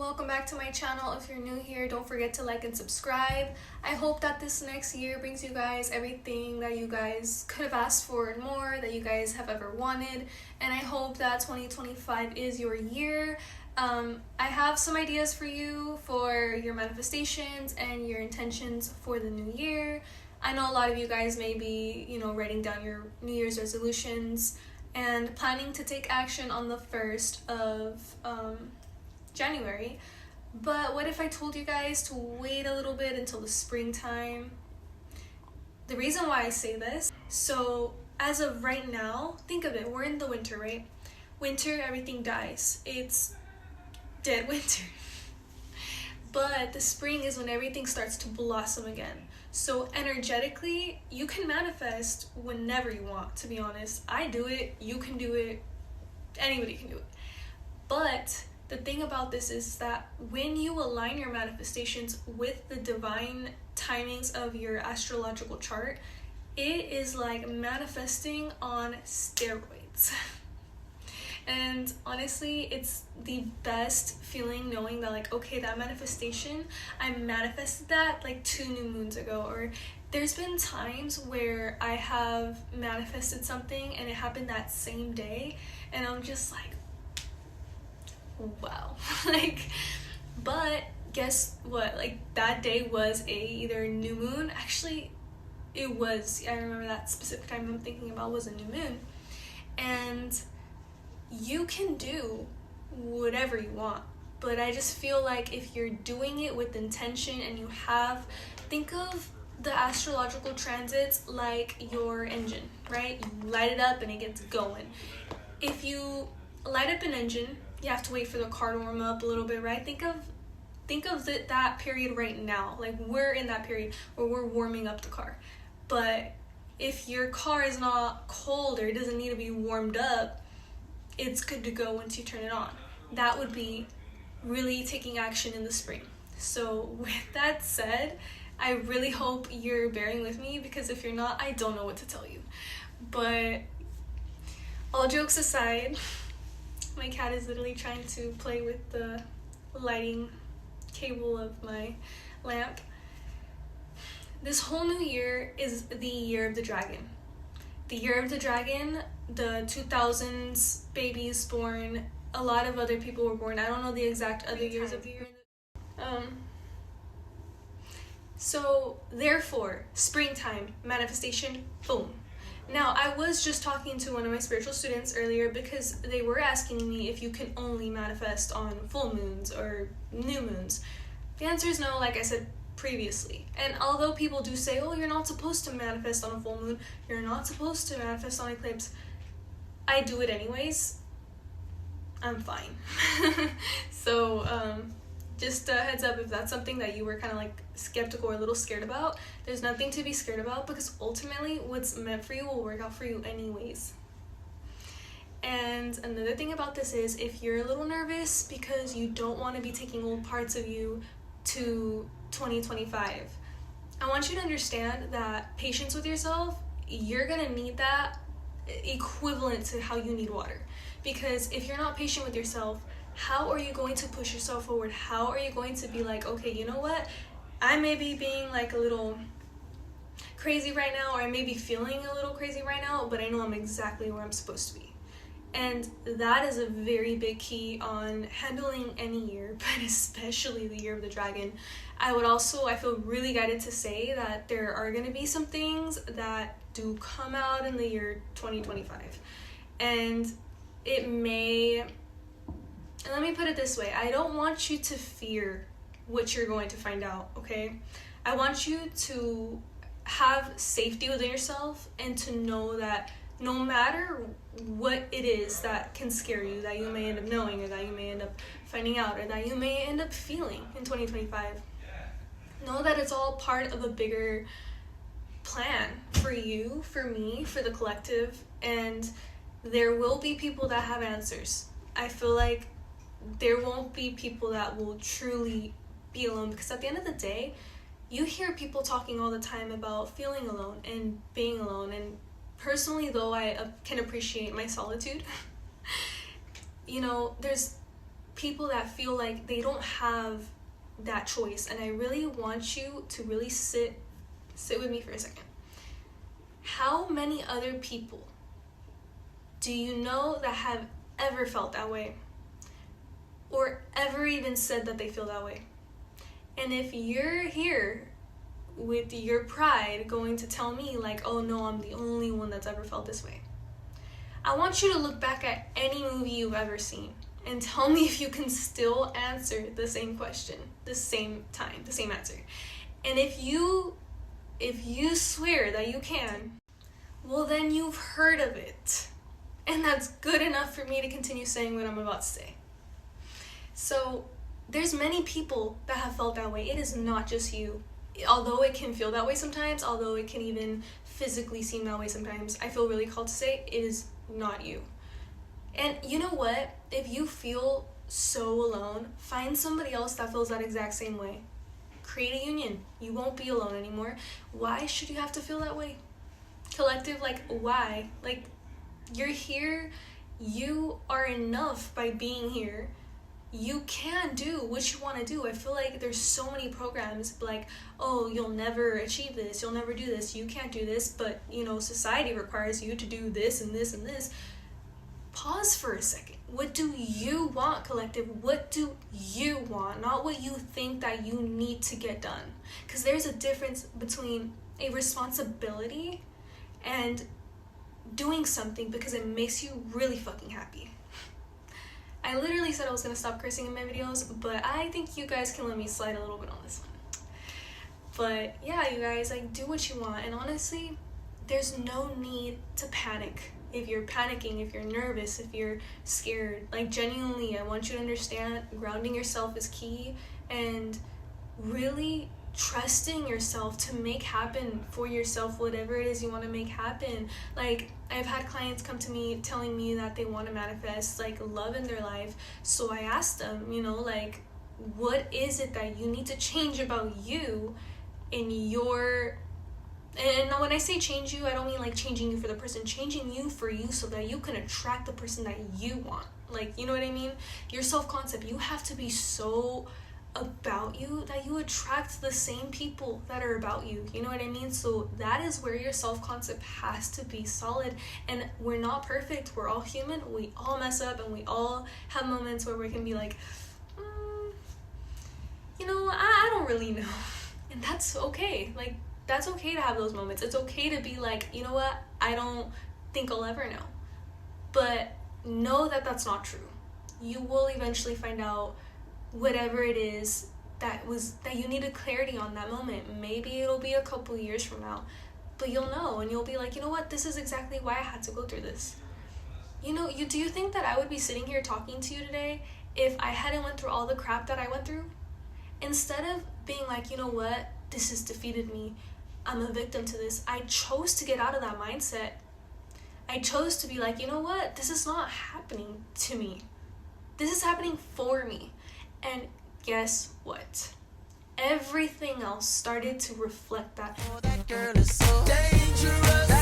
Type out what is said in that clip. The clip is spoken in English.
welcome back to my channel. If you're new here, don't forget to like and subscribe. I hope that this next year brings you guys everything that you guys could have asked for and more that you guys have ever wanted, and I hope that 2025 is your year. I have some ideas for you for your manifestations and your intentions for the new year. I know a lot of you guys may be, writing down your New Year's resolutions and planning to take action on the 1st of January. But what if I told you guys to wait a little bit until the springtime? The reason why I say this, so as of right now, think of it, we're in the winter, right? Winter, everything dies. It's dead winter. But the spring is when everything starts to blossom again. So energetically, you can manifest whenever you want, to be honest. I do it, you can do it, anybody can do it. But the thing about this is that when you align your manifestations with the divine timings of your astrological chart, it is like manifesting on steroids. And honestly, it's the best feeling knowing that, like, okay, that manifestation, I manifested that like 2 new moons ago. Or there's been times where I have manifested something and it happened that same day, and I'm just like, wow. But guess what? Like, that day was either a new moon. Actually, it was. I remember that specific time I'm thinking about was a new moon. And you can do whatever you want, but I just feel like if you're doing it with intention and you think of the astrological transits like your engine, right? You light it up and it gets going. If you light up an engine, you have to wait for the car to warm up a little bit, right? Think of that period right now. Like, we're in that period where we're warming up the car. But if your car is not cold or it doesn't need to be warmed up, it's good to go once you turn it on. That would be really taking action in the spring. So with that said, I really hope you're bearing with me, because if you're not, I don't know what to tell you. But all jokes aside, my cat is literally trying to play with the lighting cable of my lamp. This whole new year is the year of the dragon. The year of the dragon, the 2000s babies born, a lot of other people were born. I don't know the exact other years of the year. So therefore, springtime, manifestation, boom. Now, I was just talking to one of my spiritual students earlier because they were asking me if you can only manifest on full moons or new moons. The answer is no, like I said previously. And although people do say, oh, you're not supposed to manifest on a full moon, you're not supposed to manifest on eclipse, I do it anyways. I'm fine. So just a heads up, if that's something that you were kind of like skeptical or a little scared about, there's nothing to be scared about, because ultimately what's meant for you will work out for you anyways. And another thing about this is, if you're a little nervous because you don't want to be taking old parts of you to 2025, I want you to understand that patience with yourself, you're gonna need that equivalent to how you need water. Because if you're not patient with yourself, how are you going to push yourself forward? How are you going to be like, okay, you know what, I may be being like a little crazy right now, or I may be feeling a little crazy right now, but I know I'm exactly where I'm supposed to be. And that is a very big key on handling any year, but especially the year of the dragon. I feel really guided to say that there are going to be some things that do come out in the year 2025. And let me put it this way, I don't want you to fear what you're going to find out, okay? I want you to have safety within yourself and to know that no matter what it is that can scare you, that you may end up knowing, or that you may end up finding out, or that you may end up feeling in 2025, know that it's all part of a bigger plan for you, for me, for the collective, and there will be people that have answers. I feel like there won't be people that will truly be alone, because at the end of the day, you hear people talking all the time about feeling alone and being alone, and personally, though I can appreciate my solitude, there's people that feel like they don't have that choice. And I really want you to really sit with me for a second. How many other people do you know that have ever felt that way? Or ever even said that they feel that way? And if you're here with your pride going to tell me like, oh no, I'm the only one that's ever felt this way, I want you to look back at any movie you've ever seen and tell me if you can still answer the same question, the same time, the same answer. And if you swear that you can, well then you've heard of it. And that's good enough for me to continue saying what I'm about to say. So there's many people that have felt that way. It is not just you. Although it can feel that way sometimes, although it can even physically seem that way sometimes, I feel really called to say it is not you. And you know what? If you feel so alone, find somebody else that feels that exact same way. Create a union. You won't be alone anymore. Why should you have to feel that way? Collective, like, why? Like, you're here. You are enough by being here. You can do what you want to do. I feel like there's so many programs like, oh, you'll never achieve this, you'll never do this, you can't do this, but you know, society requires you to do this and this and this. Pause for a second. What do you want, collective? What do you want? Not what you think that you need to get done. Because there's a difference between a responsibility and doing something because it makes you really fucking happy. I literally said I was going to stop cursing in my videos, but I think you guys can let me slide a little bit on this one. But yeah, you guys, like, do what you want. And honestly, there's no need to panic. If you're panicking, if you're nervous, if you're scared, like, genuinely, I want you to understand grounding yourself is key, and really trusting yourself to make happen for yourself whatever it is you want to make happen. Like, I've had clients come to me telling me that they want to manifest like love in their life. So I asked them, you know, like, what is it that you need to change about you in your... And when I say change you, I don't mean like changing you for the person, changing you for you so that you can attract the person that you want. Like, you know what I mean? Your self-concept, you have to be so about you that you attract the same people that are about you. You know what I mean? So that is where your self-concept has to be solid. And we're not perfect. We're all human. We all mess up, and we all have moments where we can be like, you know, I don't really know. And that's okay. Like, that's okay to have those moments. It's okay to be like, you know what? I don't think I'll ever know. But know that that's not true. You will eventually find out whatever it is that you needed clarity on that moment. Maybe it'll be a couple years from now, but you'll know, and you'll be like, you know what, this is exactly why I had to go through this. You know, do you think that I would be sitting here talking to you today if I hadn't went through all the crap that I went through? Instead of being like, you know what, this has defeated me, I'm a victim to this, I chose to get out of that mindset. I chose to be like, you know what, this is not happening to me, this is happening for me. And guess what? Everything else started to reflect that. Oh, that girl is so dangerous.